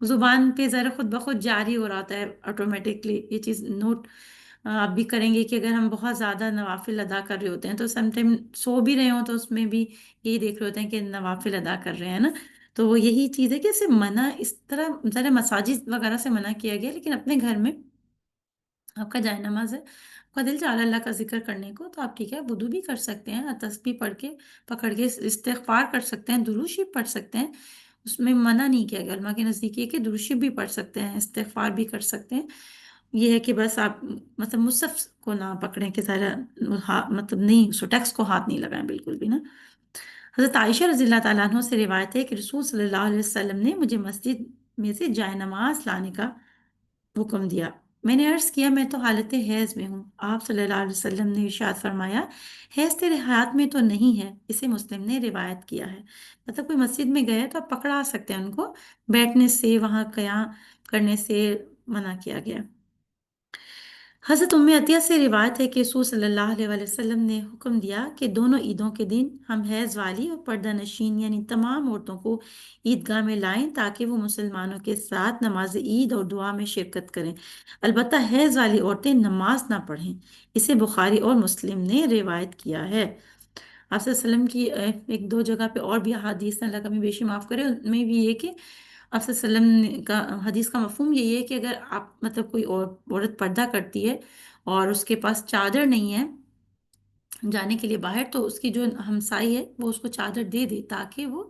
زبان پہ ذرا خود بخود جاری ہو رہا ہوتا ہے آٹومیٹکلی، یہ چیز نوٹ آپ بھی کریں گے کہ اگر ہم بہت زیادہ نوافل ادا کر رہے ہوتے ہیں تو سم ٹائم سو بھی رہے ہوں تو اس میں بھی یہی دیکھ رہے ہوتے ہیں کہ نوافل ادا کر رہے ہیں نا. تو وہ یہی چیز ہے کہ اسے منع اس طرح ذرا مساجد وغیرہ سے منع کیا گیا، لیکن اپنے گھر میں آپ کا جائے نماز ہے، آپ کا دل چاہ رہا ہے اللہ کا ذکر کرنے کو، تو آپ ٹھیک ہے وضو بھی کر سکتے ہیں، تسبیح پڑھ کے پکڑ کے استغفار کر سکتے ہیں، درود شریف پڑھ سکتے ہیں. اس میں منع نہیں کیا گیا، علماء کے نزدیک یہ کہ درود شریف بھی پڑھ سکتے ہیں، استغفار بھی کر سکتے ہیں. یہ ہے کہ بس آپ مطلب مصحف کو نہ پکڑیں کہ ذرا مطلب نہیں اس ٹیکس کو ہاتھ نہیں لگائیں بالکل بھی نا. حضرت عائشہ رضی اللہ تعالیٰ عنہ سے روایت ہے کہ رسول صلی اللہ علیہ وسلم نے مجھے مسجد میں سے جائے نماز لانے کا حکم دیا. میں نے عرض کیا میں تو حالت حیض میں ہوں. آپ صلی اللہ علیہ وسلم نے ارشاد فرمایا حیض تیرے ہاتھ میں تو نہیں ہے. اسے مسلم نے روایت کیا ہے. مطلب کوئی مسجد میں گئے تو آپ پکڑا سکتے ہیں ان کو، بیٹھنے سے وہاں قیام کرنے سے منع کیا گیا. حضرت ام عطیہ سے روایت ہے کہ رسول صلی اللہ علیہ وآلہ وسلم نے حکم دیا کہ دونوں عیدوں کے دن ہم حیض والی اور پردہ نشین یعنی تمام عورتوں کو عیدگاہ میں لائیں تاکہ وہ مسلمانوں کے ساتھ نماز عید اور دعا میں شرکت کریں. البتہ حیض والی عورتیں نماز نہ پڑھیں. اسے بخاری اور مسلم نے روایت کیا ہے. آپ صلی اللہ علیہ وسلم کی ایک دو جگہ پہ اور بھی احادیث ہیں، اللہ کا ہمیں بیشی معاف کرے، ان میں بھی یہ کہ آپ صلی اللہ علیہ وسلم کا حدیث کا مفہوم یہی ہے کہ اگر آپ مطلب کوئی عورت پردہ کرتی ہے اور اس کے پاس چادر نہیں ہے جانے کے لیے باہر، تو اس کی جو ہمسائی ہے وہ اس کو چادر دے دے تاکہ وہ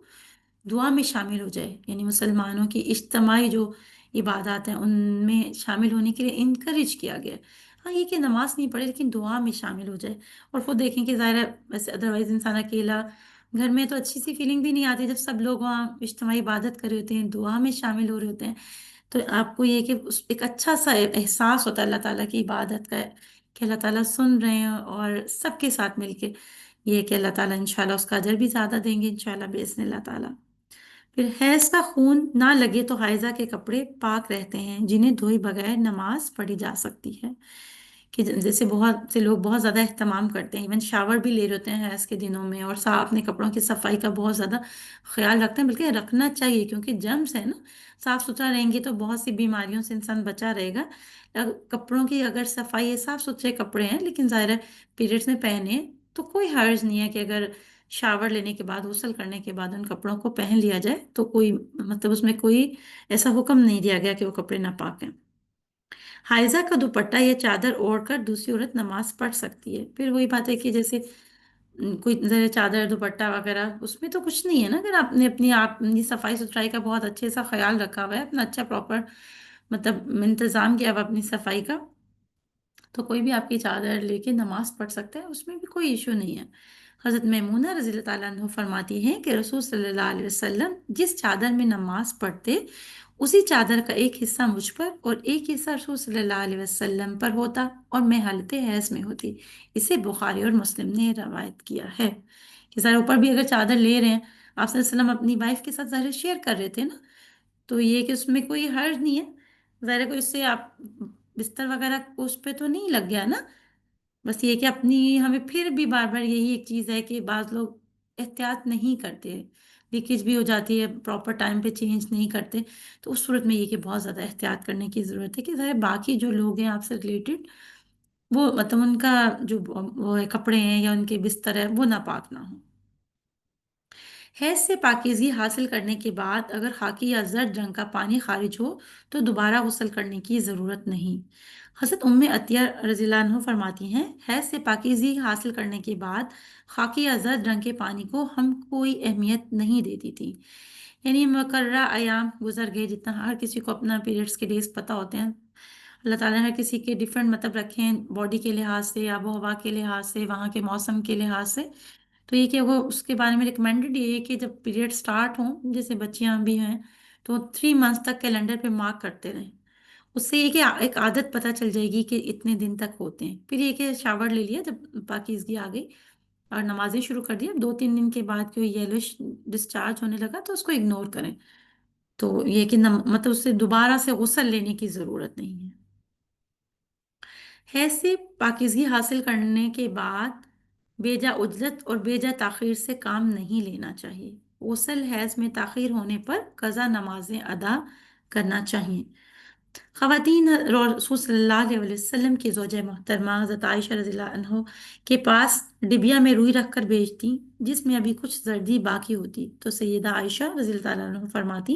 دعا میں شامل ہو جائے. یعنی مسلمانوں کی اجتماعی جو عبادات ہیں ان میں شامل ہونے کے لیے انکریج کیا گیا ہے. ہاں یہ کہ نماز نہیں پڑھے لیکن دعا میں شامل ہو جائے. اور خود دیکھیں کہ ظاہر ہے ویسے ادروائز انسان اکیلا گھر میں تو اچھی سی فیلنگ بھی نہیں آتی جب سب لوگ وہاں اجتماعی عبادت کر رہے ہوتے ہیں، دعا میں شامل ہو رہے ہوتے ہیں. تو آپ کو یہ کہ ایک اچھا سا احساس ہوتا ہے اللہ تعالیٰ کی عبادت کا، کہ اللہ تعالیٰ سن رہے ہیں اور سب کے ساتھ مل کے یہ کہ اللہ تعالیٰ انشاءاللہ اس کا اجر بھی زیادہ دیں گے انشاءاللہ باذن اللہ تعالیٰ. پھر حیض کا خون نہ لگے تو حائضہ کے کپڑے پاک رہتے ہیں جنہیں دھوئے بغیر نماز پڑھی جا سکتی ہے. کہ جیسے بہت سے لوگ بہت زیادہ اہتمام کرتے ہیں، ایون شاور بھی لے رہے ہوتے ہیں حیض کے دنوں میں، اور اپنے کپڑوں کی صفائی کا بہت زیادہ خیال رکھتے ہیں، بلکہ رکھنا چاہیے کیونکہ جرمز ہے نا. صاف ستھرا رہیں گے تو بہت سی بیماریوں سے انسان بچا رہے گا. کپڑوں کی اگر صفائی ہے، صاف ستھرے کپڑے ہیں لیکن ظاہر ہے پیریڈس میں پہنے تو کوئی حرج نہیں ہے کہ اگر شاور لینے کے بعد غسل کرنے کے بعد ان کپڑوں کو پہن لیا جائے تو کوئی مطلب اس میں کوئی ایسا حکم نہیں دیا گیا کہ وہ کپڑے ناپاک ہیں. حائضہ کا دوپٹہ یا چادر اوڑھ کر دوسری عورت نماز پڑھ سکتی ہے. پھر وہی بات ہے کہ جیسے کوئی ذرا چادر دوپٹہ وغیرہ اس میں تو کچھ نہیں ہے نا، اگر آپ نے اپنی صفائی ستھرائی کا بہت اچھے سا خیال رکھا ہوا ہے، اپنا اچھا پراپر مطلب انتظام کیا ہوا اپنی صفائی کا، تو کوئی بھی آپ کی چادر لے کے نماز پڑھ سکتا ہے، اس میں بھی کوئی ایشو نہیں ہے. حضرت میمونہ رضی اللہ تعالیٰ عنہ فرماتی ہیں کہ رسول صلی اللہ علیہ وسلم جس چادر میں نماز پڑھتے اسی چادر کا ایک حصہ مجھ پر اور ایک حصہ رسول صلی اللہ علیہ وسلم پر ہوتا اور میں حالت حیض میں ہوتی. اسے بخاری اور مسلم نے روایت کیا ہے. کہ ذرا اوپر بھی اگر چادر لے رہے ہیں، آپ صلی اللہ علیہ وسلم اپنی وائف کے ساتھ ظاہر شیئر کر رہے تھے نا، تو یہ کہ اس میں کوئی حرج نہیں ہے. ظاہر ہے کوئی اس سے آپ بستر وغیرہ کو اس پہ تو نہیں لگ گیا نا. بس یہ کہ اپنی ہمیں پھر بھی بار بار یہی ایک چیز ہے کہ بعض لوگ احتیاط نہیں کرتے، لیکیج بھی ہو جاتی ہے، پراپر ٹائم پہ چینج نہیں کرتے. تو اس صورت میں یہ کہ بہت زیادہ احتیاط کرنے کی ضرورت ہے کہ ظاہر باقی جو لوگ ہیں آپ سے ریلیٹڈ وہ مطلب ان کا جو وہ ہے کپڑے ہیں یا ان کے بستر ہے وہ ناپاک نہ ہوں. حیض سے پاکیزگی حاصل کرنے کے بعد اگر خاکی یا زرد رنگ کا پانی خارج ہو تو دوبارہ غسل کرنے کی ضرورت نہیں. حضرت ام عطیہ رضی اللہ عنہ فرماتی ہیں حیض سے پاکیزگی حاصل کرنے کے بعد خاکی یا زرد رنگ کے پانی کو ہم کوئی اہمیت نہیں دیتی تھی. یعنی مقررہ ایام گزر گئے، جتنا ہر کسی کو اپنا پیریڈس کے ڈیز پتہ ہوتے ہیں، اللہ تعالیٰ نے ہر کسی کے ڈفرینٹ مطلب رکھے ہیں باڈی کے لحاظ سے، آب و ہوا کے لحاظ سے، وہاں کے موسم کے لحاظ سے. تو یہ کہ وہ اس کے بارے میں ریکمینڈڈ یہ ہے کہ جب پیریڈ سٹارٹ ہوں، جیسے بچیاں بھی ہیں، تو 3 منتھس تک کیلنڈر پہ مارک کرتے رہیں. اس سے یہ کہ ایک عادت پتہ چل جائے گی کہ اتنے دن تک ہوتے ہیں. پھر یہ کہ شاور لے لیا جب پاکیزگی آ گئی اور نمازیں شروع کر دی، 2-3 دن کے بعد کوئی یلوش ڈسچارج ہونے لگا تو اس کو اگنور کریں. تو یہ کہ مطلب اس سے دوبارہ سے غسل لینے کی ضرورت نہیں ہے. حیض سے پاکیزگی حاصل کرنے کے بعد بیجا عجلت اور بیجا تاخیر سے کام نہیں لینا چاہیے. غسل حیض میں تاخیر ہونے پر قضا نمازیں ادا کرنا چاہیے۔ خواتین رسول صلی اللہ علیہ وسلم کی زوجہ محترمہ حضرت عائشہ رضی اللہ عنہ کے پاس ڈبیا میں روئی رکھ کر بھیجتی جس میں ابھی کچھ زردی باقی ہوتی، تو سیدہ عائشہ رضی اللہ عنہ فرماتی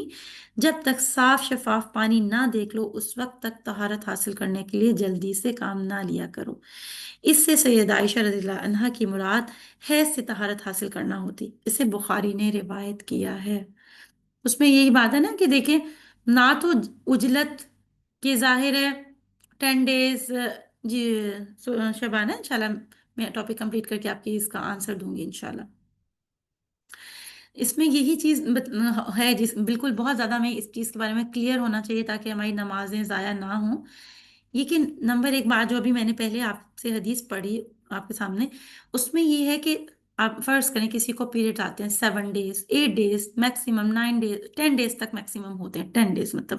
جب تک صاف شفاف پانی نہ دیکھ لو اس وقت تک طہارت حاصل کرنے کے لیے جلدی سے کام نہ لیا کرو۔ اس سے سیدہ عائشہ رضی اللہ عنہا کی مراد حیض سے طہارت حاصل کرنا ہوتی، اسے بخاری نے روایت کیا ہے۔ اس میں یہی بات ہے نا کہ دیکھیں، نہ تو اجلت کے ظاہر ہے 10 ڈیز۔ جی شبانہ انشاءاللہ میں ٹاپک کمپلیٹ کر کے آپ کی اس کا آنسر دوں گی انشاءاللہ۔ اس میں یہی چیز ہے جس بالکل بہت زیادہ ہمیں اس چیز کے بارے میں کلیئر ہونا چاہیے تاکہ ہماری نمازیں ضائع نہ ہوں۔ یہ کہ نمبر ایک بات جو ابھی میں نے پہلے آپ سے حدیث پڑھی آپ کے سامنے، اس میں یہ ہے کہ آپ فرض کریں کسی کو پیریڈ آتے ہیں 7 days 8 days maximum 9 days 10 days تک میکسیمم ہوتے ہیں 10 ڈیز مطلب،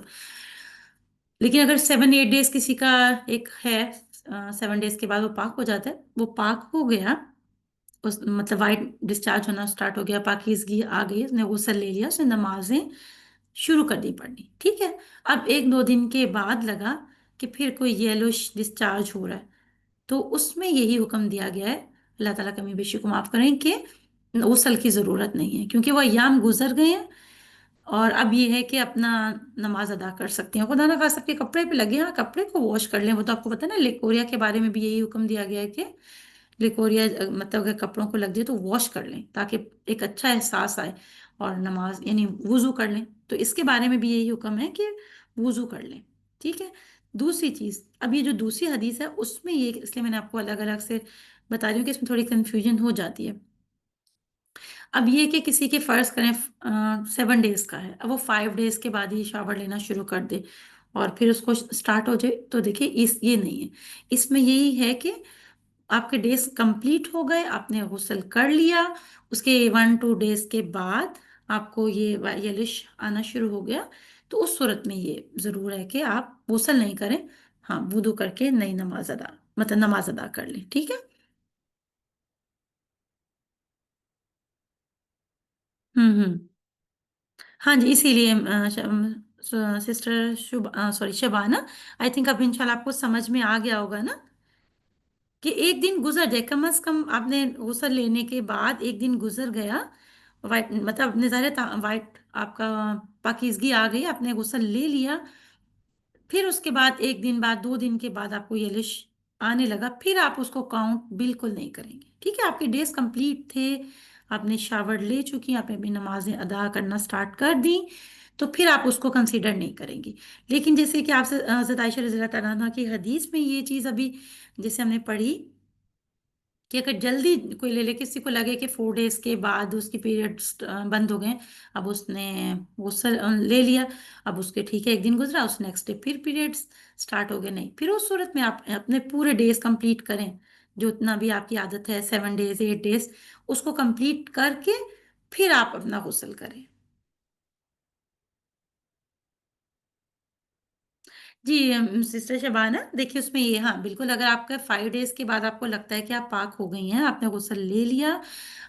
لیکن اگر 7 8 ڈیز کسی کا ایک ہے 7 ڈیز کے بعد وہ پاک ہو جاتا ہے، وہ پاک ہو گیا، مطلب وائٹ ڈسچارج ہونا سٹارٹ ہو گیا، پاکیزگی آ گئی، اس نے غسل لے لیا، اس نے نمازیں شروع کر دی پڑھنی، ٹھیک ہے۔ اب 1 2 دن کے بعد لگا کہ پھر کوئی یلوش ڈسچارج ہو رہا ہے، تو اس میں یہی حکم دیا گیا ہے، اللہ تعالیٰ کمی بیشی کو معاف کریں، کہ غسل کی ضرورت نہیں ہے کیونکہ وہ ایام گزر گئے ہیں، اور اب یہ ہے کہ اپنا نماز ادا کر سکتے ہیں، خدا نہ خواستہ کے کپڑے پہ لگے ہیں، ہاں کپڑے کو واش کر لیں، وہ تو آپ کو پتہ ہے نا، لیکوریا کے بارے میں بھی یہی حکم دیا گیا ہے کہ لیکوریا مطلب اگر کپڑوں کو لگ جائے تو واش کر لیں تاکہ ایک اچھا احساس آئے، اور نماز یعنی وضو کر لیں، تو اس کے بارے میں بھی یہی حکم ہے کہ وضو کر لیں، ٹھیک ہے۔ دوسری چیز، اب یہ جو دوسری حدیث ہے اس میں یہ، اس لیے میں نے آپ کو الگ الگ سے بتا رہی ہوں کہ اس میں تھوڑی کنفیوژن ہو جاتی ہے۔ اب یہ کہ کسی کے فرض کریں 7 ڈیز کا ہے، اب وہ 5 ڈیز کے بعد ہی شاور لینا شروع کر دے اور پھر اس کو اسٹارٹ ہو جائے، تو دیکھیے یہ نہیں ہے، اس میں یہی ہے کہ آپ کے ڈیز کمپلیٹ ہو گئے، آپ نے غسل کر لیا، اس کے 1 2 ڈیز کے بعد آپ کو یہ یلش آنا شروع ہو گیا، تو اس صورت میں یہ ضرور ہے کہ آپ غسل نہیں کریں، ہاں وضو کر کے نئی نماز ادا مطلب نماز ادا کر لیں، ٹھیک ہے۔ ہوں۔ ہاں جی، اسی لیے sister sorry Shabana, I think اب انشاءاللہ آپ کو سمجھ میں آ گیا ہوگا نا، کہ ایک دن گزر جائے، کم از کم آپ نے غسل لینے کے بعد ایک دن گزر گیا، وائٹ مطلب نظارے وائٹ آپ کا پاکیزگی آ گئی، آپ نے غسل لے لیا، پھر اس کے بعد ایک دن بعد 2 دن کے بعد آپ کو یلش آنے لگا، پھر آپ اس کو کاؤنٹ بالکل نہیں کریں گے، ٹھیک ہے۔ آپ کے ڈیز کمپلیٹ تھے، آپ نے شاور لے چکی، آپ نے اپنی نمازیں ادا کرنا سٹارٹ کر دی، تو پھر آپ اس کو کنسیڈر نہیں کریں گی۔ لیکن جیسے کہ آپ سے حضرت عائشہ رضی اللہ تعالیٰ عنہ کی حدیث میں یہ چیز ابھی جیسے ہم نے پڑھی کہ اگر جلدی کوئی لے لے، کسی کو لگے کہ 4 ڈیز کے بعد اس کی پیریڈس بند ہو گئے، اب اس نے غسل لے لیا، اب اس کے ٹھیک ہے ایک دن گزرا، اس نیکسٹ ڈے پھر پیریڈس سٹارٹ ہو گئے، نہیں، پھر اس صورت میں آپ اپنے پورے ڈیز کمپلیٹ کریں، جو اتنا بھی آپ کی عادت ہے 7 ڈیز 8 ڈیز، اس کو کمپلیٹ کر کے پھر آپ اپنا غسل کریں۔ جی سسٹر شبانہ، دیکھیے اس میں یہ، ہاں بالکل، اگر آپ کا 5 ڈیز کے بعد آپ کو لگتا ہے کہ آپ پاک ہو گئی ہیں، آپ نے غسل لے لیا،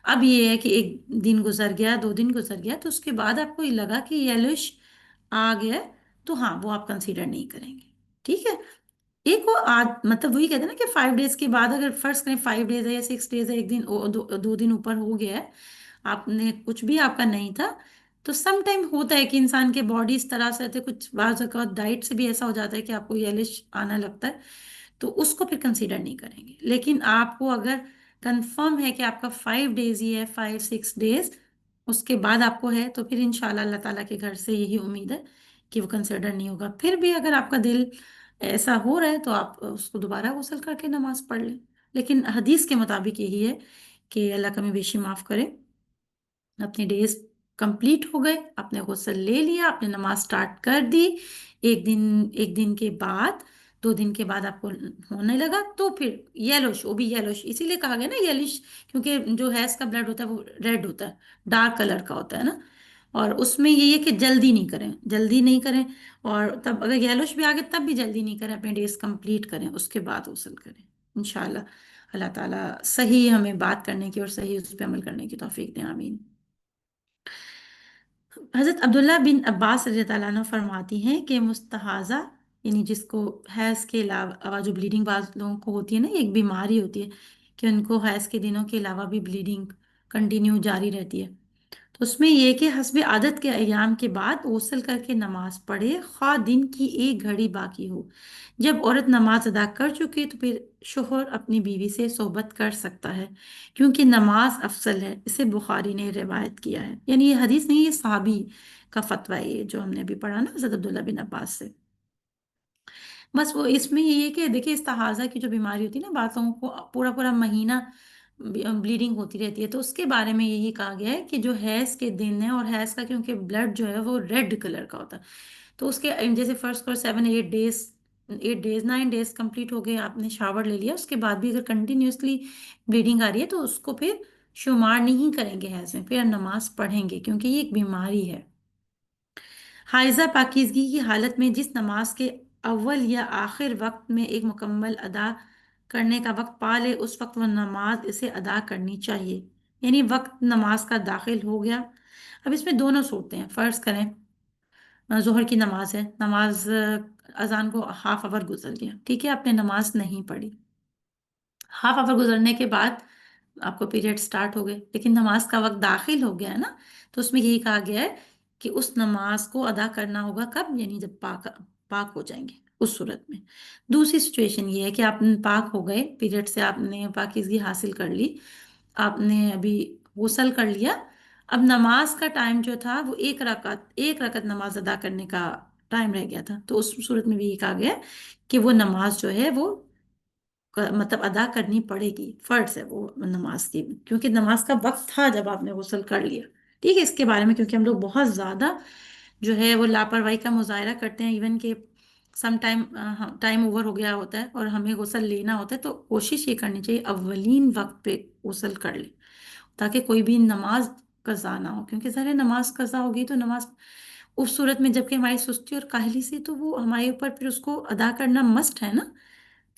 اب یہ ہے کہ ایک دن گزر گیا 2 دن گزر گیا، تو اس کے بعد آپ کو یہ لگا کہ یلوش آ گیا، تو ہاں وہ آپ کنسیڈر نہیں کریں گے، ٹھیک ہے۔ ایک وہ مطلب وہی کہتے ہیں نا کہ 5 ڈیز کے بعد اگر فرض کریں 5 ڈیز ہے یا 6 ڈیز ہے، ایک دن 2 دن اوپر ہو گیا ہے، آپ نے کچھ بھی آپ کا نہیں تھا، تو سم ٹائم ہوتا ہے کہ انسان کے باڈی اس طرح سے ہوتے، کچھ بعض اوقات ڈائٹ سے بھی ایسا ہو جاتا ہے کہ آپ کو یلش آنا لگتا ہے، تو اس کو پھر کنسیڈر نہیں کریں گے، لیکن آپ کو اگر کنفرم ہے کہ آپ کا 5 ڈیز ہی ہے 5 6 ڈیز، اس کے بعد آپ کو ہے، تو پھر انشاءاللہ اللہ تعالیٰ کے گھر سے یہی امید ہے کہ وہ کنسیڈر نہیں ہوگا، پھر بھی اگر آپ کا دل ایسا ہو رہا ہے تو آپ اس کو دوبارہ غسل کر کے نماز پڑھ لیں، لیکن حدیث کے مطابق یہی ہے کہ اللہ کمی بیشی معاف کرے، اپنے ڈیز کمپلیٹ ہو گئے، اپنے غسل لے لیا، اپنے نماز سٹارٹ کر دی، ایک دن کے بعد 2 دن کے بعد آپ کو ہونے لگا، تو پھر یلوش، وہ بھی یلوش اسی لیے کہا گیا نا یلوش، کیونکہ جو حیض کا بلڈ ہوتا ہے وہ ریڈ ہوتا ہے، ڈارک کلر کا ہوتا ہے نا، اور اس میں یہ ہے کہ جلدی نہیں کریں، جلدی نہیں کریں، اور تب اگر یلوش بھی آگے تب بھی جلدی نہیں کریں، اپنے ڈیز کمپلیٹ کریں، اس کے بعد غسل کریں انشاءاللہ۔ اللہ تعالیٰ صحیح ہمیں بات کرنے کی اور صحیح اس پہ عمل کرنے کی توفیق دیں، آمین۔ حضرت عبداللہ بن عباس رضی اللہ عنہ فرماتی ہیں کہ مستحاضہ، یعنی جس کو حیض کے علاوہ جو بلیڈنگ بعض لوگوں کو ہوتی ہے نا، ایک بیماری ہوتی ہے کہ ان کو حیض کے دنوں کے علاوہ بھی بلیڈنگ کنٹینیو جاری رہتی ہے، تو اس میں یہ کہ حسب عادت کے ایام کے بعد غسل کر کے نماز پڑھے، خواہ دن کی ایک گھڑی باقی ہو۔ جب عورت نماز ادا کر چکی تو پھر شوہر اپنی بیوی سے صحبت کر سکتا ہے، کیونکہ نماز افضل ہے، اسے بخاری نے روایت کیا ہے۔ یعنی یہ حدیث نہیں، یہ صحابی کا فتویٰ ہے، یہ جو ہم نے ابھی پڑھا نا حضرت عبداللہ بن عباس سے۔ بس وہ اس میں یہ ہے کہ دیکھیں استحاضہ کی جو بیماری ہوتی ہے نا، بعض لوگوں کو پورا پورا مہینہ بلیڈنگ ہوتی رہتی ہے، تو اس کے بارے میں یہی کہا گیا ہے کہ جو حیض کے دن ہے، اور حیض کا کیونکہ بلڈ جو ہے وہ ریڈ کلر کا ہوتا ہے، تو اس کے جیسے فرسٹ کرو 7 8 ڈیز، 8 ڈیز 9 ڈیز کمپلیٹ ہو گئے، آپ نے شاور لے لیا، اس کے بعد بھی اگر کنٹینیوسلی بلیڈنگ آ رہی ہے تو اس کو پھر شمار نہیں کریں گے حیض میں، پھر ہم نماز پڑھیں گے کیونکہ یہ ایک بیماری ہے۔ حائضہ پاکیزگی کی حالت میں جس نماز کے اول یا آخر وقت میں ایک مکمل ادا کرنے کا وقت پا لے، اس وقت وہ نماز اسے ادا کرنی چاہیے، یعنی وقت نماز کا داخل ہو گیا۔ اب اس میں دونوں صورتیں ہیں، فرض کریں ظہر کی نماز ہے، نماز اذان کو ہاف آور گزر گیا، ٹھیک ہے، آپ نے نماز نہیں پڑھی، ہاف آور گزرنے کے بعد آپ کو پیریڈ سٹارٹ ہو گئے، لیکن نماز کا وقت داخل ہو گیا ہے نا، تو اس میں یہی کہا گیا ہے کہ اس نماز کو ادا کرنا ہوگا کب؟ یعنی جب پاک پاک ہو جائیں گے، اس صورت میں۔ دوسری سچویشن یہ ہے کہ آپ پاک ہو گئے، پیریڈ سے آپ نے پاکیزگی حاصل کر لی، آپ نے ابھی غسل کر لیا، اب نماز کا ٹائم جو تھا وہ ایک رکعت نماز ادا کرنے کا ٹائم رہ گیا تھا، تو اس صورت میں بھی یہ کہا گیا کہ وہ نماز جو ہے وہ مطلب ادا کرنی پڑے گی، فرض ہے وہ نماز کی، کیونکہ نماز کا وقت تھا جب آپ نے غسل کر لیا، ٹھیک ہے۔ اس کے بارے میں کیونکہ ہم لوگ بہت زیادہ جو ہے وہ لاپرواہی کا مظاہرہ کرتے ہیں، ایون کہ سم ٹائم اوور ہو گیا ہوتا ہے اور ہمیں غسل لینا ہوتا ہے، تو کوشش یہ کرنی چاہیے اولین وقت پہ غسل کر لیں، تاکہ کوئی بھی نماز قضا نہ ہو، کیونکہ ظاہر ہے نماز قضا ہوگی تو نماز اس صورت میں جبکہ ہماری سستی اور کاہلی سے، تو وہ ہمارے اوپر پھر اس کو ادا کرنا مسٹ ہے نا۔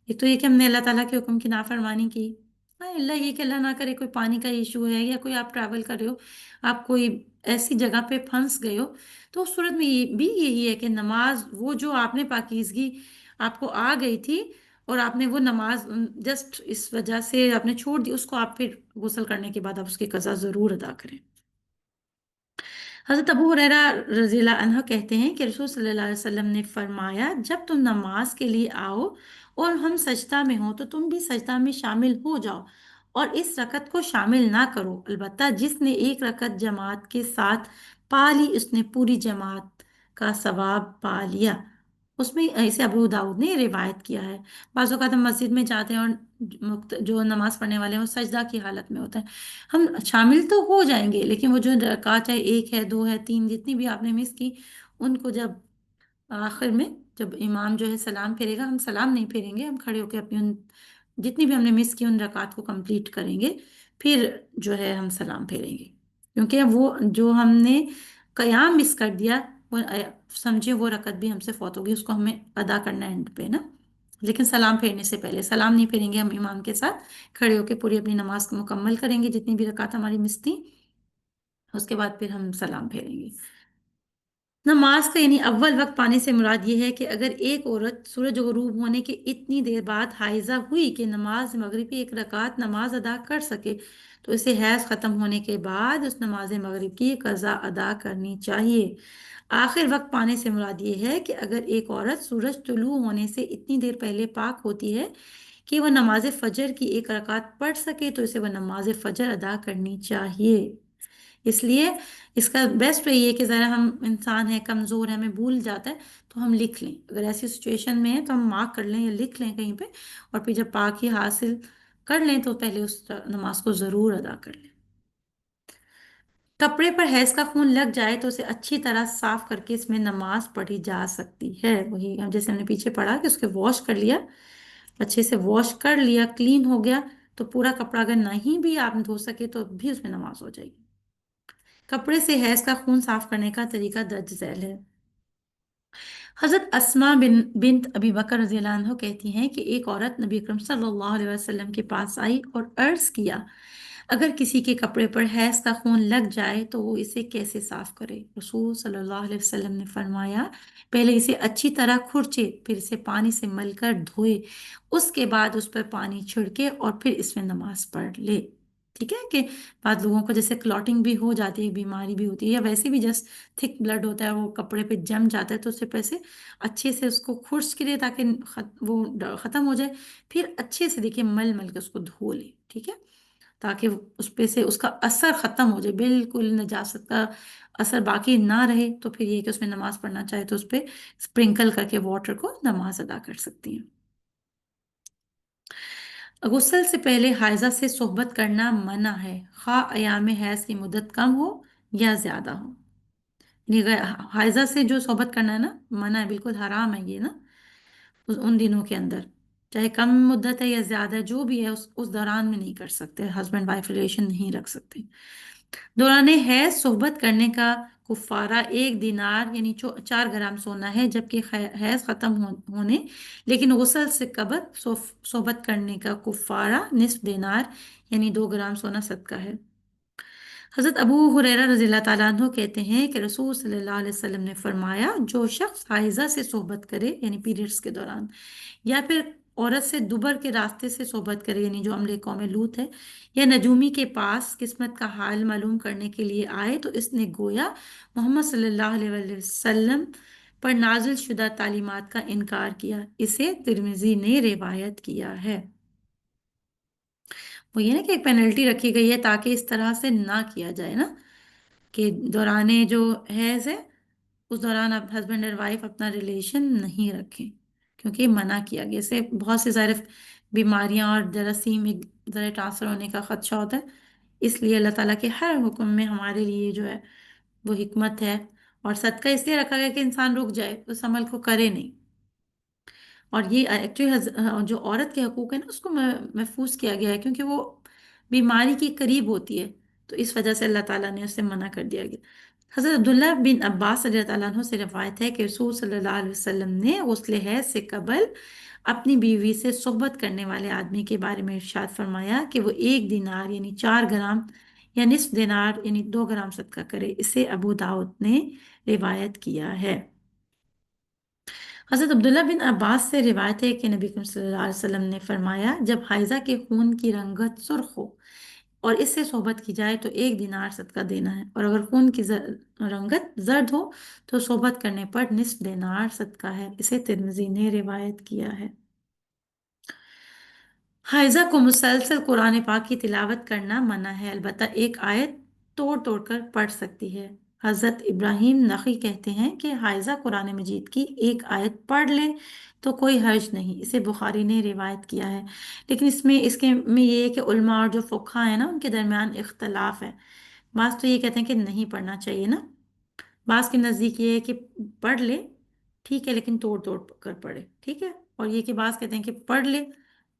ایک تو یہ کہ ہم نے اللہ تعالیٰ کے حکم کی نافرمانی کی، اللہ یہ کہ اللہ نہ کرے کوئی پانی کا ایشو ہے، یا کوئی آپ ٹریول کر رہے ہو، آپ کوئی ایسی جگہ پہ پھنس گئے ہو، تو اس صورت میں یہ بھی یہی ہے کہ نماز وہ جو آپ نے پاکیزگی آپ کو آ گئی تھی اور آپ نے وہ نماز جسٹ اس وجہ سے آپ نے چھوڑ دی، اس کو آپ پھر غسل کرنے کے بعد آپ اس کی قضا ضرور ادا کریں۔ حضرت ابو ہریرہ رضی اللہ عنہ کہتے ہیں کہ رسول صلی اللہ علیہ وسلم نے فرمایا، جب تم نماز کے لیے آؤ اور ہم سجدہ میں ہوں تو تم بھی سجدہ میں شامل ہو جاؤ، اور اس رکعت کو شامل نہ کرو، البتہ جس نے ایک رکعت جماعت کے ساتھ پا لی اس نے پوری جماعت کا ثواب پا لیا۔ اس میں اسے ابو داؤد نے روایت کیا ہے۔ بعض اوقات ہم مسجد میں جاتے ہیں اور جو نماز پڑھنے والے ہیں وہ سجدہ کی حالت میں ہوتے ہیں، ہم شامل تو ہو جائیں گے، لیکن وہ جو رکعت چاہے ایک ہے، دو ہے، تین، جتنی بھی آپ نے مس کی، ان کو جب آخر میں جب امام جو ہے سلام پھیرے گا، ہم سلام نہیں پھیریں گے، ہم کھڑے ہو کے اپنی ان جتنی بھی ہم نے مس کی ان رکعات کو کمپلیٹ کریں گے، پھر جو ہے ہم سلام پھیریں گے، کیونکہ وہ جو ہم نے قیام مس کر دیا، وہ سمجھے وہ رکعت بھی ہم سے فوت ہوگی، اس کو ہمیں ادا کرنا ہے اینڈ پہ نا، لیکن سلام پھیرنے سے پہلے سلام نہیں پھیریں گے، ہم امام کے ساتھ کھڑے ہو کے پوری اپنی نماز کو مکمل کریں گے، جتنی بھی رکعت ہماری مس تھی، اس کے بعد پھر ہم سلام پھیریں گے۔ نماز کا یعنی اول وقت پانے سے مراد یہ ہے کہ اگر ایک عورت سورج غروب ہونے کے اتنی دیر بعد حائضہ ہوئی کہ نماز مغرب کی ایک رکعت نماز ادا کر سکے، تو اسے حیض ختم ہونے کے بعد اس نماز مغرب کی قضا ادا کرنی چاہیے۔ آخر وقت پانے سے مراد یہ ہے کہ اگر ایک عورت سورج طلوع ہونے سے اتنی دیر پہلے پاک ہوتی ہے کہ وہ نماز فجر کی ایک رکعت پڑھ سکے، تو اسے وہ نماز فجر ادا کرنی چاہیے۔ اس لیے اس کا بیسٹ وے یہ ہے کہ ذرا ہم انسان ہیں، کمزور ہیں، ہمیں بھول جاتا ہے، تو ہم لکھ لیں، اگر ایسی سچویشن میں ہے تو ہم مارک کر لیں یا لکھ لیں کہیں پہ، اور پھر جب پاکی حاصل کر لیں تو پہلے اس نماز کو ضرور ادا کر لیں۔ کپڑے پر حیض کا خون لگ جائے تو اسے اچھی طرح صاف کر کے اس میں نماز پڑھی جا سکتی ہے، وہی جیسے ہم نے پیچھے پڑھا کہ اس کے واش کر لیا، اچھے سے واش کر لیا، کلین ہو گیا، تو پورا کپڑا اگر نہیں بھی آپ دھو سکے تو بھی اس میں نماز ہو جائے گی۔ کپڑے سے حیض کا خون صاف کرنے کا طریقہ درج ذیل ہے۔ حضرت اسما بنت ابی بکر رضی اللہ عنہ کہتی ہیں کہ ایک عورت نبی اکرم صلی اللہ علیہ وسلم کے پاس آئی اور عرض کیا، اگر کسی کے کپڑے پر حیض کا خون لگ جائے تو وہ اسے کیسے صاف کرے؟ رسول صلی اللہ علیہ وسلم نے فرمایا، پہلے اسے اچھی طرح کھرچے، پھر اسے پانی سے مل کر دھوئے، اس کے بعد اس پر پانی چھڑکے اور پھر اس میں نماز پڑھ لے۔ ٹھیک ہے کہ بعض لوگوں کو جیسے کلوٹنگ بھی ہو جاتی ہے، بیماری بھی ہوتی ہے، یا ویسے بھی جسٹ تھک بلڈ ہوتا ہے، وہ کپڑے پہ جم جاتا ہے، تو اسے پیسے اچھے سے اس کو کھرچ کے لے تاکہ وہ ختم ہو جائے، پھر اچھے سے دیکھیے مل مل کے اس کو دھو لے، ٹھیک ہے، تاکہ اس پہ سے اس کا اثر ختم ہو جائے، بالکل نجاست کا اثر باقی نہ رہے، تو پھر یہ کہ اس میں نماز پڑھنا چاہے تو اس پہ سپرنکل کر کے واٹر کو نماز ادا کر سکتی ہیں۔ غسل سے پہلے حائضہ سے صحبت کرنا منع ہے، خواہ ایام حیض کی مدت کم ہو یا زیادہ ہو۔ یعنی حائضہ سے جو صحبت کرنا ہے نا، منع ہے، بالکل حرام ہے یہ نا، ان دنوں کے اندر، چاہے کم مدت ہے یا زیادہ ہے، جو بھی ہے اس دوران میں نہیں کر سکتے، ہسبینڈ وائف ریلیشن نہیں رکھ سکتے۔ دوران حیض صحبت کرنے کا کفارہ 1 دینار یعنی 4 گرام سونا ہے، جبکہ حیض ختم ہونے لیکن غسل سے قبل صحبت کرنے کا کفارہ نصف دینار یعنی 2 گرام سونا صدقہ ہے۔ حضرت ابو ہریرہ رضی اللہ تعالیٰ عنہ کہتے ہیں کہ رسول صلی اللہ علیہ وسلم نے فرمایا، جو شخص حائضہ سے صحبت کرے یعنی پیریڈز کے دوران، یا پھر عورت سے دوبر کے راستے سے صحبت کرے یعنی جو عمل قوم لوط ہے، یا نجومی کے پاس قسمت کا حال معلوم کرنے کے لیے آئے، تو اس نے گویا محمد صلی اللہ علیہ وآلہ وسلم پر نازل شدہ تعلیمات کا انکار کیا۔ اسے ترمذی نے روایت کیا ہے۔ وہ یہ نا کہ ایک پینلٹی رکھی گئی ہے تاکہ اس طرح سے نہ کیا جائے نا، کہ دوران جو حیض ہے اس دوران اب ہسبینڈ اور وائف اپنا ریلیشن نہیں رکھیں، کیونکہ یہ منع کیا گیا، اس سے بہت سے ظاہر بیماریاں اور جراثیم ایک ذرا ٹرانسفر ہونے کا خدشہ ہوتا ہے، اس لیے اللہ تعالیٰ کے ہر حکم میں ہمارے لیے جو ہے وہ حکمت ہے، اور صدقہ اس لیے رکھا گیا کہ انسان رک جائے، اس عمل کو کرے نہیں، اور یہ ایکچولی جو عورت کے حقوق ہیں نا اس کو محفوظ کیا گیا ہے، کیونکہ وہ بیماری کے قریب ہوتی ہے، تو اس وجہ سے اللہ تعالیٰ نے اسے منع کر دیا گیا۔ حضرت عبداللہ بن عباس رضی اللہ عنہ سے روایت ہے کہ رسول صلی اللہ علیہ وسلم نے غسل حیض سے قبل اپنی بیوی سے صحبت کرنے والے آدمی کے بارے میں ارشاد فرمایا کہ وہ 1 دینار یعنی 4 گرام یا نصف دینار یعنی 2 گرام صدقہ کرے۔ اسے ابو داؤد نے روایت کیا ہے۔ حضرت عبداللہ بن عباس سے روایت ہے کہ نبی کریم صلی اللہ علیہ وسلم نے فرمایا، جب حائضہ کے خون کی رنگت سرخ ہو اور اس سے صحبت کی جائے تو 1 دینار صدقہ دینا ہے، اور اگر خون کی رنگت زرد ہو تو صحبت کرنے پر نصف دینار صدقہ ہے۔ اسے ترمذی نے روایت کیا ہے۔ حائضہ کو مسلسل قرآن پاک کی تلاوت کرنا منع ہے، البتہ ایک آیت توڑ توڑ کر پڑھ سکتی ہے۔ حضرت ابراہیم نخعی کہتے ہیں کہ حائضہ قرآن مجید کی ایک آیت پڑھ لے تو کوئی حرج نہیں، اسے بخاری نے روایت کیا ہے، لیکن اس میں یہ ہے کہ علماء اور جو فقہا ہیں نا ان کے درمیان اختلاف ہے، بعض تو یہ کہتے ہیں کہ نہیں پڑھنا چاہیے نا، بعض کے نزدیک یہ ہے کہ پڑھ لے ٹھیک ہے لیکن توڑ توڑ کر پڑھے، ٹھیک ہے، اور یہ کہ بعض کہتے ہیں کہ پڑھ لے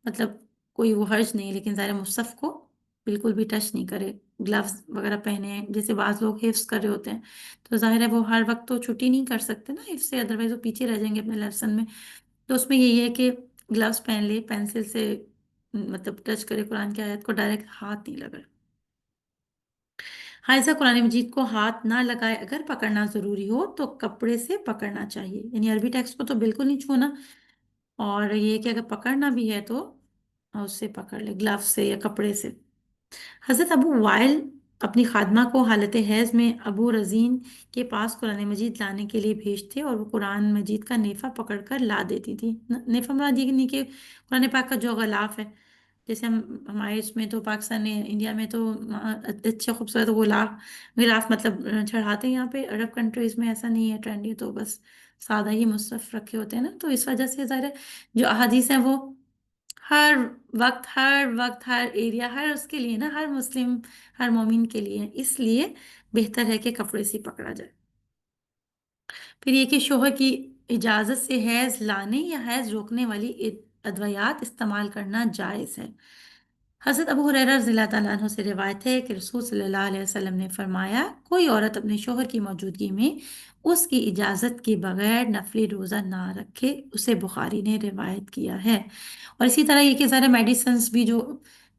مطلب کوئی وہ حرج نہیں، لیکن ظاہر مصحف کو بالکل بھی ٹچ نہیں کرے، گلوز وغیرہ پہنے ہیں، جیسے بعض لوگ حفظ کر رہے ہوتے ہیں تو ظاہر ہے وہ ہر وقت تو چھٹی نہیں کر سکتے نا حفظ سے، ادروائز وہ پیچھے رہ جائیں گے اپنے لیسن میں، تو اس میں یہی ہے کہ گلوز پہن لے، پینسل سے مطلب ٹچ کرے قرآن کی آیت کو، ڈائریکٹ ہاتھ نہیں لگائے۔ حائضہ قرآن مجید کو ہاتھ نہ لگائے، اگر پکڑنا ضروری ہو تو کپڑے سے پکڑنا چاہیے، یعنی عربی ٹیکسٹ کو تو بالکل نہیں چھونا، اور یہ کہ اگر پکڑنا بھی ہے تو اس سے پکڑ لے، گلو سے یا کپڑے سے۔ حضرت ابو وائل اپنی خادمہ کو حالت حیض میں ابو رزین کے پاس قرآن مجید لانے کے لیے بھیجتے اور وہ قرآن مجید کا نیفہ پکڑ کر لا دیتی تھی۔ نیفہ مراد یہ نہیں کہ قرآن پاک کا جو غلاف ہے، جیسے ہمارے اس میں تو پاکستان انڈیا میں تو اچھے خوبصورت غلاف غلاف مطلب چڑھاتے ہیں، یہاں پہ عرب کنٹریز میں ایسا نہیں ہے ٹرینڈ، یہ تو بس سادہ ہی مصحف رکھے ہوتے ہیں نا، تو اس وجہ سے ظاہر ہے جو احادیث ہیں وہ ہر ہر وقت ہر ایریا ہر اس کے لیے نا، ہر مسلم ہر مومن کے لیے، اس لیے بہتر ہے کہ کپڑے سے پکڑا جائے۔ پھر یہ کہ شوہر کی اجازت سے حیض لانے یا حیض روکنے والی ادویات استعمال کرنا جائز ہے۔ حضرت ابو ہریرہ رضی اللہ تعالیٰ عنہ سے روایت ہے کہ رسول صلی اللہ علیہ وسلم نے فرمایا، کوئی عورت اپنے شوہر کی موجودگی میں اس کی اجازت کے بغیر نفلی روزہ نہ رکھے، اسے بخاری نے روایت کیا ہے۔ اور اسی طرح یہ کہ ذرا میڈیسنز بھی جو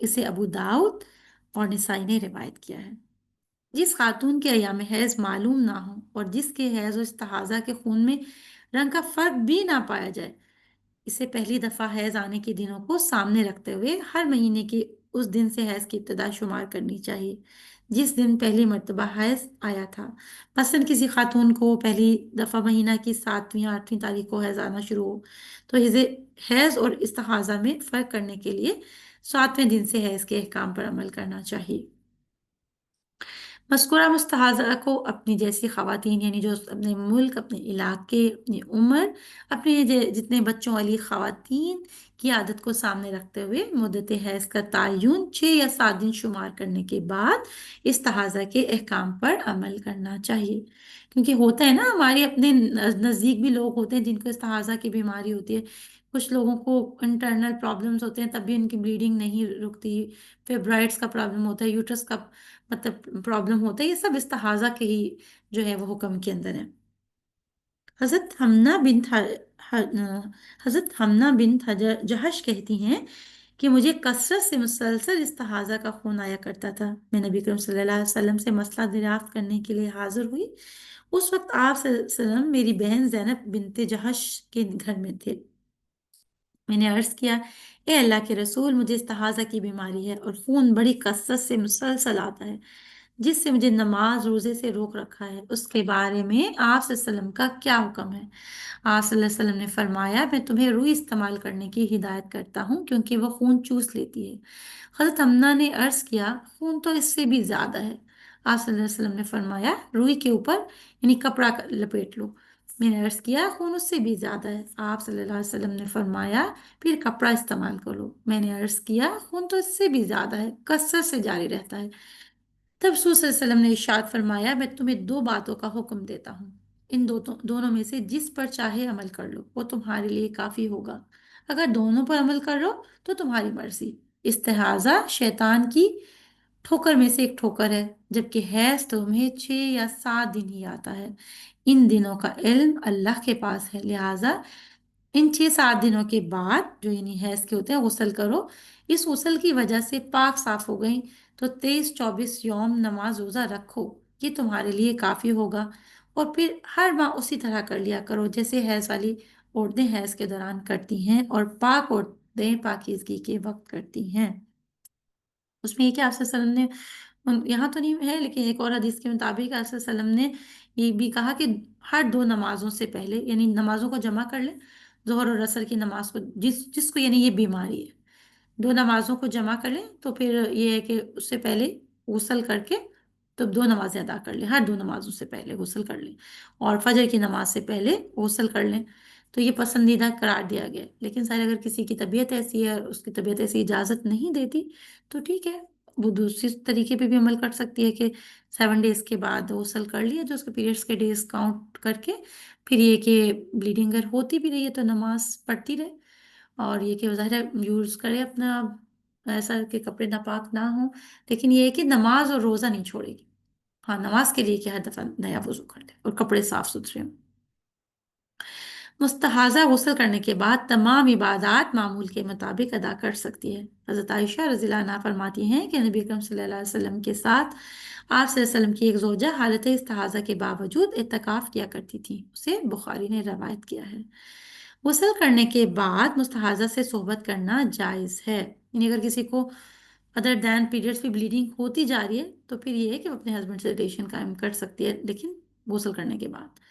اسے ابو داؤد اور نسائی نے روایت کیا ہے۔ جس خاتون کے ایام حیض معلوم نہ ہو اور جس کے حیض و استحاضہ کے خون میں رنگ کا فرق بھی نہ پایا جائے، اسے پہلی دفعہ حیض آنے کے دنوں کو سامنے رکھتے ہوئے ہر مہینے کے اس دن سے حیض کی ابتدا شمار کرنی چاہیے جس دن پہلی مرتبہ حیض آیا تھا۔ مثلاً کسی خاتون کو پہلی دفعہ مہینہ کی 7ویں یا 8ویں تاریخ کو حیض آنا شروع ہو تو اسے حیض اور استحاضہ میں فرق کرنے کے لیے 7ویں دن سے حیض کے احکام پر عمل کرنا چاہیے۔ مذکورہ مستحاضہ کو اپنی جیسی خواتین، یعنی جو اپنے ملک، اپنے علاقے، اپنی عمر، اپنے جتنے بچوں والی خواتین کی عادت کو سامنے رکھتے ہوئے مدت حیض کا تعین 6 یا 7 دن شمار کرنے کے بعد استحاضہ کے احکام پر عمل کرنا چاہیے۔ کیونکہ ہوتا ہے نا، ہمارے اپنے نزدیک بھی لوگ ہوتے ہیں جن کو استحاضہ کی بیماری ہوتی ہے۔ کچھ لوگوں کو انٹرنل پرابلمز ہوتے ہیں تب بھی ان کی بلیڈنگ نہیں رکتی، فیبرائڈس کا پرابلم ہوتا ہے، یوٹرس کا مطلب پرابلم ہوتا ہے، یہ سب استحاضہ کے ہی جو ہے وہ حکم کے اندر ہے۔ حضرت حمنہ بنت حضرت حمنہ بنت جہش کہتی ہیں کہ مجھے کثرت سے مسلسل استحاضہ کا خون آیا کرتا تھا۔ میں نبی کریم صلی اللہ علیہ وسلم سے مسئلہ دریافت کرنے کے لیے حاضر ہوئی۔ اس وقت آپ صلی اللہ علیہ وسلم میری بہن زینب بنت جہش کے گھر میں تھے۔ میں نے عرض کیا، اے اللہ کے رسول، مجھے استحاضہ کی بیماری ہے اور خون بڑی کثرت سے مسلسل آتا ہے جس سے مجھے نماز روزے سے روک رکھا ہے، اس کے بارے میں آپ صلی اللہ علیہ وسلم کا کیا حکم ہے؟ آپ صلی اللہ علیہ وسلم نے فرمایا، میں تمہیں روئی استعمال کرنے کی ہدایت کرتا ہوں کیونکہ وہ خون چوس لیتی ہے۔ حضرت حمنہ نے عرض کیا، خون تو اس سے بھی زیادہ ہے۔ آپ صلی اللہ علیہ وسلم نے فرمایا، روئی کے اوپر یعنی کپڑا لپیٹ لو۔ میں نے عرض کیا، خون اس سے بھی زیادہ ہے۔ آپ صلی اللہ علیہ وسلم نے فرمایا، پھر کپڑا استعمال کرو۔ میں نے عرض کیا، خون تو اس سے بھی زیادہ ہے، کثرت سے جاری رہتا ہے۔ تب رسول صلی اللہ علیہ وسلم نے ارشاد فرمایا، میں تمہیں 2 باتوں کا حکم دیتا ہوں، ان دونوں میں سے جس پر چاہے عمل کر لو، وہ تمہارے لیے کافی ہوگا۔ اگر دونوں پر عمل کر لو تو تمہاری مرضی۔ استحاضہ شیطان کی ٹھوکر میں سے ایک ٹھوکر ہے، جبکہ حیض تمہیں 6 یا 7 دن ہی آتا ہے۔ ان دنوں کا علم اللہ کے پاس ہے، لہٰذا ان 6 7 دنوں کے بعد جو یعنی حیض کے ہوتے ہیں غسل کرو۔ اس غسل کی وجہ سے پاک صاف ہو گئیں تو 23 24 یوم نماز روزہ رکھو، یہ تمہارے لیے کافی ہوگا۔ اور پھر ہر ماہ اسی طرح کر لیا کرو جیسے حیض والی عورتیں حیض کے دوران کرتی ہیں اور پاک عورتیں پاکیزگی کے وقت کرتی ہیں۔ اس میں یہ کہ آپ صلی اللہ علیہ وسلم نے یہاں تو نہیں ہے لیکن ایک اور حدیث کے مطابق آپ صلی اللہ علیہ وسلم نے یہ بھی کہا کہ ہر 2 نمازوں سے پہلے یعنی نمازوں کو جمع کر لیں، ظہر اور عصر کی نماز کو، جس کو یعنی یہ بیماری ہے 2 نمازوں کو جمع کر لیں، تو پھر یہ ہے کہ اس سے پہلے غسل کر کے تو 2 نمازیں ادا کر لیں، ہر 2 نمازوں سے پہلے غسل کر لیں اور فجر کی نماز سے پہلے غسل کر لیں، تو یہ پسندیدہ قرار دیا گیا ہے۔ لیکن سارے اگر کسی کی طبیعت ایسی ہے، اس کی طبیعت ایسی اجازت نہیں دیتی تو ٹھیک ہے، وہ دوسری طریقے پہ بھی عمل کر سکتی ہے کہ 7 ڈیز کے بعد غسل کر لیا جو اس کے پیریڈس کے ڈیز کاؤنٹ کر کے، پھر یہ کہ بلیڈنگ اگر ہوتی بھی رہی ہے تو نماز پڑھتی رہے، اور یہ کہ ظاہر ہے یوز کرے اپنا ایسا کہ کپڑے ناپاک نہ ہوں، لیکن یہ ہے کہ نماز اور روزہ نہیں چھوڑے گی۔ ہاں، نماز کے لیے کہ ہر دفعہ نیا وضو کر لے اور کپڑے صاف ستھرے ہوں۔ مستحاضہ غسل کرنے کے بعد تمام عبادات معمول کے مطابق ادا کر سکتی ہے۔ حضرت عائشہ رضی اللہ عنہا فرماتی ہیں کہ نبی اکرم صلی اللہ علیہ وسلم کے ساتھ آپ صلی اللہ علیہ وسلم کی ایک زوجہ حالت استحاضہ کے باوجود اعتکاف کیا کرتی تھی، اسے بخاری نے روایت کیا ہے۔ غسل کرنے کے بعد مستحاضہ سے صحبت کرنا جائز ہے، یعنی اگر کسی کو ادر دین پیریڈس پہ بلیڈنگ ہوتی جا رہی ہے تو پھر یہ ہے کہ وہ اپنے ہسبینڈ سے ریلیشن قائم کر سکتی ہے، لیکن غسل کرنے کے بعد۔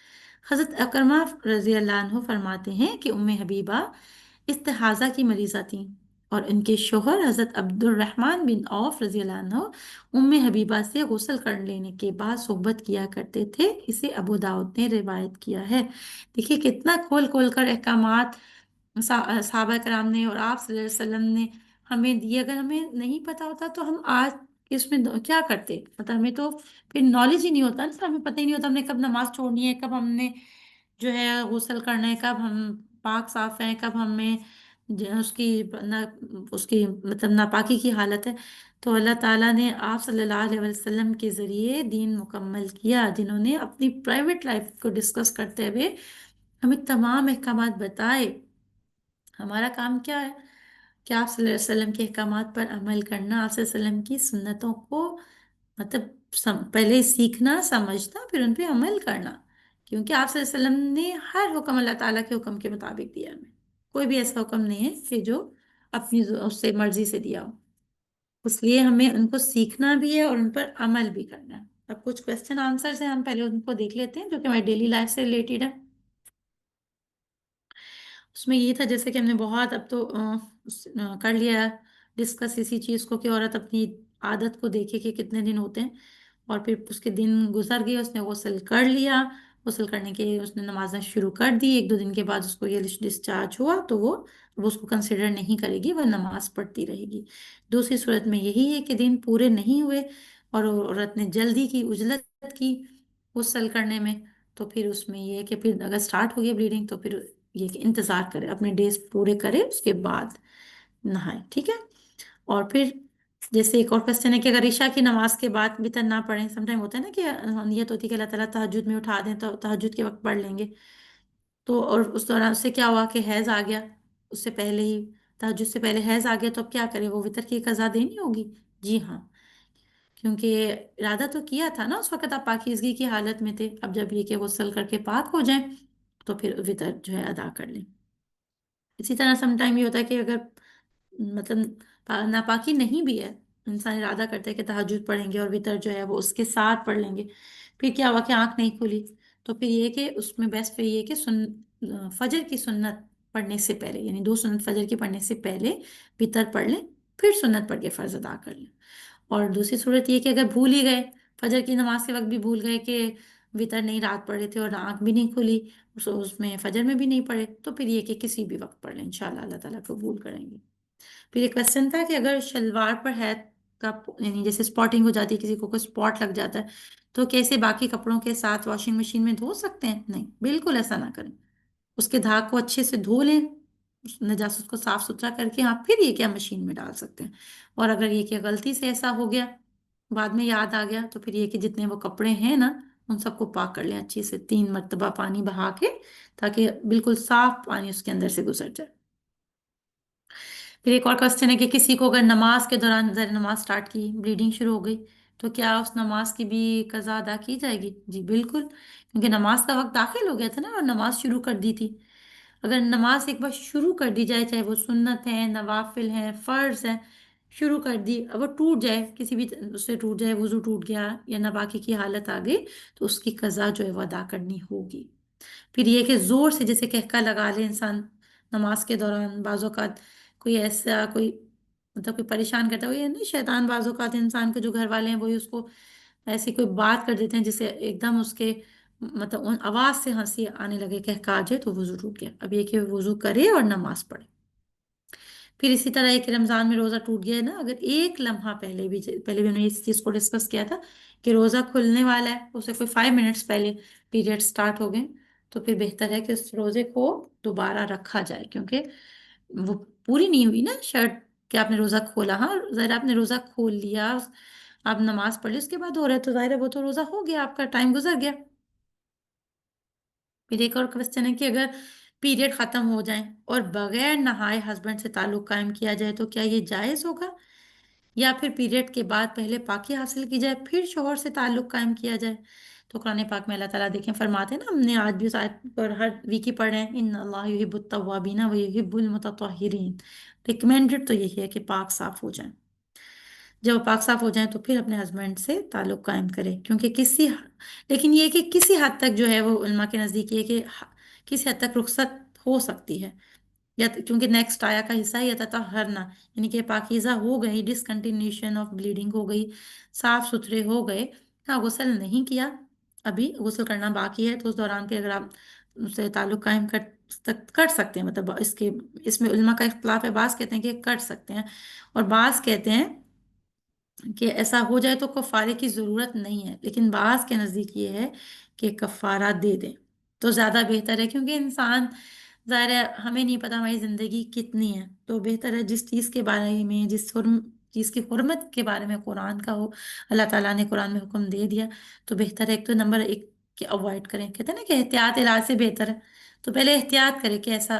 حضرت اکرمہ رضی اللہ عنہ فرماتے ہیں کہ ام حبیبہ استحاضہ کی مریضہ تھیں اور ان کے شوہر حضرت عبد الرحمن بن عوف رضی اللہ عنہ ام حبیبہ سے غسل کر لینے کے بعد صحبت کیا کرتے تھے، اسے ابو داؤد نے روایت کیا ہے۔ دیکھیے کتنا کھول کھول کر احکامات صحابہ کرام نے اور آپ صلی اللہ علیہ وسلم نے ہمیں دیے۔ اگر ہمیں نہیں پتا ہوتا تو ہم آج اس میں کیا کرتے، مطلب ہمیں تو پھر نالج ہی نہیں ہوتا نا، ہمیں پتہ ہی نہیں ہوتا ہم نے کب نماز چھوڑنی ہے، کب ہم نے جو ہے غسل کرنا ہے، کب ہم پاک صاف ہیں، کب ہمیں اس کی مطلب ناپاکی کی حالت ہے۔ تو اللہ تعالیٰ نے آپ صلی اللہ علیہ وسلم کے ذریعے دین مکمل کیا، جنہوں نے اپنی پرائیویٹ لائف کو ڈسکس کرتے ہوئے ہمیں تمام احکامات بتائے۔ ہمارا کام کیا ہے کہ آپ صلی اللہ علیہ وسلم کے احکامات پر عمل کرنا، آپ صلی اللہ علیہ وسلم کی سنتوں کو مطلب پہلے سیکھنا سمجھنا پھر ان پہ عمل کرنا، کیونکہ آپ صلی اللہ علیہ وسلم نے ہر حکم اللہ تعالیٰ کے حکم کے مطابق دیا ہمیں، کوئی بھی ایسا حکم نہیں ہے کہ جو اپنی اس سے مرضی سے دیا ہو، اس لیے ہمیں ان کو سیکھنا بھی ہے اور ان پر عمل بھی کرنا ہے۔ اب کچھ کوشچن آنسرز ہیں، ہم پہلے ان کو دیکھ لیتے ہیں جو کہ ہماری ڈیلی لائف سے ریلیٹڈ ہے۔ اس میں یہ تھا جیسے کہ ہم نے بہت اب تو کر لیا ڈسکس اسی چیز کو کہ عورت اپنی عادت کو دیکھے کہ کتنے دن ہوتے ہیں، اور پھر اس کے دن گزر گئے، اس نے غسل کر لیا، غسل کرنے کے اس نے نمازیں شروع کر دی، ایک دو دن کے بعد اس کو یہ ڈسچارج ہوا تو وہ اب اس کو کنسیڈر نہیں کرے گی، وہ نماز پڑھتی رہے گی۔ دوسری صورت میں یہی ہے کہ دن پورے نہیں ہوئے اور عورت نے جلدی کی، عجلت کی غسل کرنے میں، تو پھر اس میں یہ ہے کہ پھر اگر سٹارٹ ہو گئی بلیڈنگ تو پھر یہ کہ انتظار کرے، اپنے ڈیز پورے کرے، اس کے بعد نہائے، ٹھیک ہے۔ اور پھر جیسے ایک اور کوشچن ہے کہ اگر عشاء کی نماز کے بعد وتر نہ پڑھیں، سم ٹائم ہوتا ہے نا کہ نیت ہوتی ہے کہ اللہ تعالیٰ تہجد میں اٹھا دیں تو تہجد کے وقت پڑھ لیں گے، تو اور اس دوران اس سے کیا ہوا کہ حیض آ گیا، اس سے پہلے ہی تہجد سے پہلے حیض آ گیا، تو اب کیا کرے، وہ وتر کی قضا دینی ہوگی؟ جی ہاں، کیونکہ ارادہ تو کیا تھا نا، اس وقت آپ پاکیزگی کی حالت میں تھے، اب جب یہ کہ غسل کر کے پاک ہو جائیں تو پھر وتر جو ہے ادا کر لیں۔ اسی طرح سم ٹائم یہ ہوتا ہے کہ اگر مطلب ناپاکی نہیں بھی ہے، انسان ارادہ کرتا ہے کہ تہجد پڑھیں گے اور وتر جو ہے وہ اس کے ساتھ پڑھ لیں گے، پھر کیا ہوا کہ آنکھ نہیں کھلی، تو پھر یہ کہ اس میں بیسٹ پہ یہ کہ فجر کی سنت پڑھنے سے پہلے، یعنی دو سنت فجر کی پڑھنے سے پہلے وتر پڑھ لیں، پھر سنت پڑھ کے فرض ادا کر لیں۔ اور دوسری صورت یہ کہ اگر بھول ہی گئے، فجر کی نماز کے وقت بھی بھول گئے کہ وتر نہیں رات پڑھے تھے اور آنکھ بھی نہیں کھلی، اس میں فجر میں بھی نہیں پڑھے، تو پھر یہ کہ کسی بھی وقت پڑھ لیں، انشاءاللہ اللہ تعالیٰ قبول کریں گے۔ پھر ایک کوشچن تھا کہ اگر شلوار پر ہے کا یعنی جیسے اسپاٹنگ ہو جاتی ہے، کسی کو کوئی اسپاٹ لگ جاتا ہے، تو کیسے باقی کپڑوں کے ساتھ واشنگ مشین میں دھو سکتے ہیں؟ نہیں، بالکل ایسا نہ کریں، اس کے دھاگ کو اچھے سے دھو لیں، اس نجاست کو صاف ستھرا کر کے آپ پھر یہ کیا مشین میں ڈال سکتے ہیں۔ اور اگر یہ کہ غلطی سے ایسا ہو گیا، بعد میں یاد آ گیا، تو پھر یہ کہ جتنے وہ کپڑے ہیں نا ان سب کو پاک کر لیں اچھے سے، 3 مرتبہ پانی بہا کے، تاکہ بالکل صاف پانی اس کے اندر سے گزر جائے۔ پھر ایک اور کوشچن ہے کہ کسی کو اگر نماز کے دوران زیر نماز سٹارٹ کی، بلیڈنگ شروع ہو گئی، تو کیا اس نماز کی بھی قضا ادا کی جائے گی؟ جی بالکل، کیونکہ نماز کا وقت داخل ہو گیا تھا نا اور نماز شروع کر دی تھی۔ اگر نماز ایک بار شروع کر دی جائے، چاہے وہ سنت ہے، نوافل ہیں، فرض ہیں، شروع کر دی، اگر ٹوٹ جائے، کسی بھی اس سے ٹوٹ جائے، وضو ٹوٹ گیا یا ناپاکی کی حالت آ گئی، تو اس کی قضا جو ہے وہ ادا کرنی ہوگی۔ پھر یہ کہ زور سے جیسے کہکا لگا لے انسان نماز کے دوران، بعض اوقات کوئی ایسا کوئی مطلب کوئی پریشان کرتا ہے، وہ یہ نہیں شیطان بعض اوقات انسان کے جو گھر والے ہیں وہی اس کو ایسی کوئی بات کر دیتے ہیں جسے ایک دم اس کے مطلب ان آواز سے ہنسی آنے لگے، کہکا جائے، تو وضو ٹوٹ گیا، اب یہ کہ وضو کرے اور نماز پڑھے۔ پھر اسی طرح ایک رمضان میں روزہ ٹوٹ گیا ہے نا، اگر ایک لمحہ پہلے بھی انہوں نے اس چیز کو ڈسکس کیا تھا کہ روزہ کھلنے والا ہے، اسے کوئی 5 منٹس پہلے پیریڈ سٹارٹ ہو گئے، تو پھر بہتر ہے کہ اس روزے کو دوبارہ رکھا جائے، کیونکہ وہ پوری نہیں ہوئی نا شرط کہ آپ نے روزہ کھولا، ہاں ظاہر آپ نے روزہ کھول لیا، آپ نماز پڑھ لی، اس کے بعد ہو رہا ہے تو ظاہر ہے وہ تو روزہ ہو گیا، آپ کا ٹائم گزر گیا۔ پھر ایک اور کوشچن ہے کہ اگر پیریڈ ختم ہو جائیں اور بغیر نہائے ہسبینڈ سے تعلق قائم کیا جائے تو کیا یہ جائز ہوگا، یا پھر پیریڈ کے بعد پہلے پاکی حاصل کی جائے پھر شوہر سے تعلق قائم کیا جائے؟ تو قرآن پاک میں اللہ تعالیٰ دیکھیں فرماتے ہیں نا، ہم نے آج بھی اس آیت پر ہر ویک ہی پڑھ رہے ہیں، ان اللہ یحب التوابین و یحب المتطہرین، ریکمینڈڈ تو یہی ہے کہ پاک صاف ہو جائیں، جب وہ پاک صاف ہو جائیں تو پھر اپنے ہسبینڈ سے تعلق قائم کرے، کیونکہ لیکن یہ کہ کسی حد تک جو ہے وہ علماء کے نزدیک یہ کہ کسی حد تک رخصت ہو سکتی ہے، یا کیونکہ نیکسٹ آیا کا حصہ ہی تطہرنا، یعنی کہ پاکیزہ ہو گئی، ڈسکنٹینیوشن آف بلیڈنگ ہو گئی، صاف ستھرے ہو گئے، ہاں غسل نہیں کیا، ابھی غسل کرنا باقی ہے، تو اس دوران پہ اگر آپ اس سے تعلق قائم کر سکتے ہیں، مطلب اس میں علماء کا اختلاف ہے، بعض کہتے ہیں کہ کر سکتے ہیں اور بعض کہتے ہیں کہ ایسا ہو جائے تو کفارے کی ضرورت نہیں ہے، لیکن بعض کے نزدیک یہ ہے کہ کفارہ دے دیں تو زیادہ بہتر ہے، کیونکہ انسان ظاہر ہے ہمیں نہیں پتا ہماری زندگی کتنی ہے، تو بہتر ہے جس چیز کے بارے میں، جس چیز کی حرمت کے بارے میں قرآن کا ہو، اللہ تعالیٰ نے قرآن میں حکم دے دیا، تو بہتر ہے ایک تو نمبر 1 کہ اوائڈ کریں، کہتے ہیں نا کہ احتیاط علاج سے بہتر ہے، تو پہلے احتیاط کریں کہ ایسا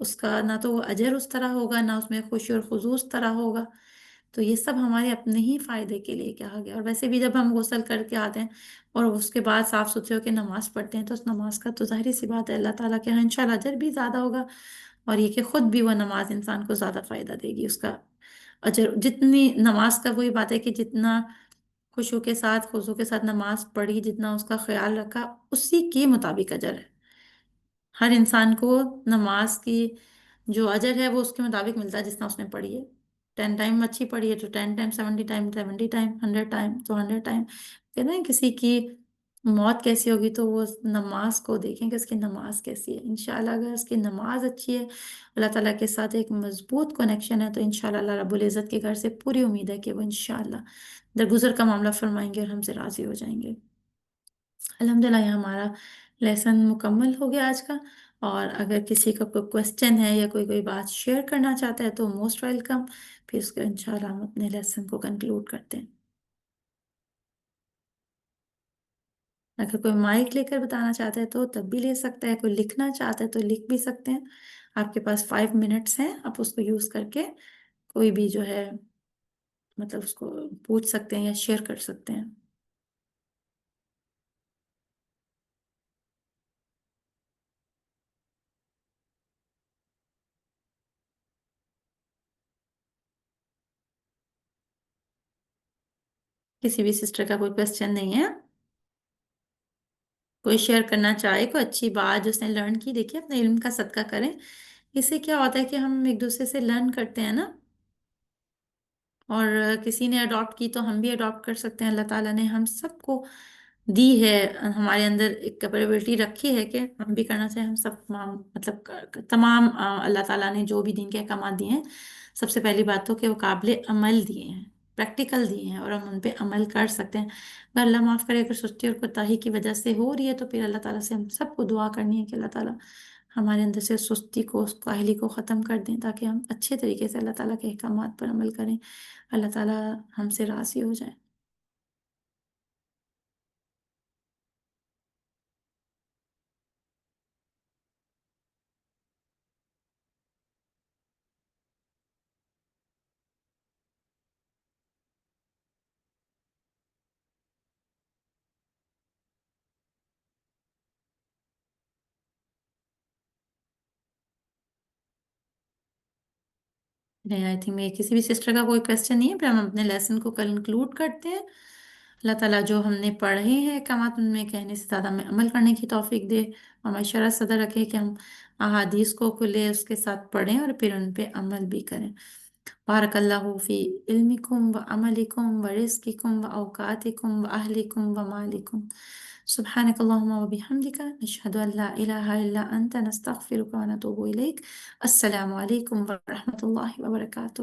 اس کا نہ تو وہ اجر اس طرح ہوگا، نہ اس میں خوشی اور خضوع اس طرح ہوگا۔ تو یہ سب ہمارے اپنے ہی فائدے کے لیے کہا گیا۔ اور ویسے بھی جب ہم غسل کر کے آتے ہیں اور اس کے بعد صاف ستھرے ہو کے نماز پڑھتے ہیں، تو اس نماز کا تو ظاہری سی بات ہے اللہ تعالیٰ کے یہاں انشاءاللہ اجر بھی زیادہ ہوگا، اور یہ کہ خود بھی وہ نماز انسان کو زیادہ فائدہ دے گی، اس کا اجر جتنی نماز کا وہی بات ہے کہ جتنا خشوع کے ساتھ خضوع کے ساتھ نماز پڑھی، جتنا اس کا خیال رکھا، اسی کے مطابق اجر ہے۔ ہر انسان کو نماز کی جو اجر ہے وہ اس کے مطابق ملتا ہے جتنا اس نے پڑھی ہے۔ 10 ٹائم اچھی پڑھی ہے تو 10 ٹائم، 70 ٹائم 70 ٹائم، 100 ٹائم تو 100 ٹائم۔ کہ نا کسی کی موت کیسی ہوگی تو وہ نماز کو دیکھیں کہ اس کی نماز کیسی ہے۔ انشاءاللہ اگر اس کی نماز اچھی ہے، اللہ تعالیٰ کے ساتھ ایک مضبوط کنیکشن ہے، تو انشاءاللہ اللہ رب العزت کے گھر سے پوری امید ہے کہ وہ انشاءاللہ درگزر کا معاملہ فرمائیں گے اور ہم سے راضی ہو جائیں گے۔ الحمدللہ یہ ہمارا لیسن مکمل ہو گیا آج کا۔ اور اگر کسی کا کوئی کوشچن ہے یا کوئی بات شیئر کرنا چاہتا ہے تو موسٹ ویلکم۔ پھر اس کے انشاءاللہ ہم اپنے لیسن کو کنکلوڈ کرتے ہیں۔ اگر کوئی مائک لے کر بتانا چاہتا ہے تو تب بھی لے سکتا ہے، کوئی لکھنا چاہتا ہے تو لکھ بھی سکتے ہیں۔ آپ کے پاس 5 منٹس ہیں، آپ اس کو یوز کر کے کوئی بھی جو ہے مطلب اس کو پوچھ سکتے ہیں یا شیئر کر سکتے ہیں۔ کسی بھی سسٹر کا کوئی کوشچن نہیں ہے؟ کوئی شیئر کرنا چاہے کوئی اچھی بات جو اس نے لرن کی؟ دیکھیے اپنے علم کا صدقہ کریں، اس سے کیا ہوتا ہے کہ ہم ایک دوسرے سے لرن کرتے ہیں نا، اور کسی نے اڈاپٹ کی تو ہم بھی اڈاپٹ کر سکتے ہیں۔ اللہ تعالیٰ نے ہم سب کو دی ہے، ہمارے اندر ایک کیپیبلٹی رکھی ہے کہ ہم بھی کرنا چاہیں۔ ہم سب مطلب تمام اللہ تعالیٰ نے جو بھی دین کے احکامات دیے ہیں، سب سے پہلی بات تو کہ وہ قابل عمل دیے ہیں، پریکٹیکل دیے ہیں، اور ہم ان پہ عمل کر سکتے ہیں۔ اگر اللہ معاف کرے اگر سستی اور کوتاہی کی وجہ سے ہو رہی ہے تو پھر اللہ تعالیٰ سے ہم سب کو دعا کرنی ہے کہ اللہ تعالیٰ ہمارے اندر سے سستی کو، اس کاہلی کو ختم کر دیں، تاکہ ہم اچھے طریقے سے اللہ تعالیٰ کے احکامات پر عمل کریں، اللہ تعالیٰ ہم سے راضی ہو جائے۔ نہیں، آئی تھنک میں کسی بھی سسٹر کا کوئی کوشچن نہیں ہے، پھر ہم اپنے لیسن کو کنکلوڈ کرتے ہیں۔ اللہ تعالیٰ جو ہم نے پڑھے ہیں احکامات، ان میں کہنے سے زیادہ میں عمل کرنے کی توفیق دے، ہمیں شرح صدر رکھے کہ ہم احادیث کو کھلے اس کے ساتھ پڑھیں اور پھر ان پہ عمل بھی کریں۔ بارک اللہ فی علمکم و عملکم و رزقکم و اوقاتکم و اہلکم و مالکم۔ سبحانک اللہم و بحمدک، نشہد ان لا الہ الا انت، نستغفرک و نتوب الیک۔ السلام علیکم ورحمۃ اللہ وبرکاتہ۔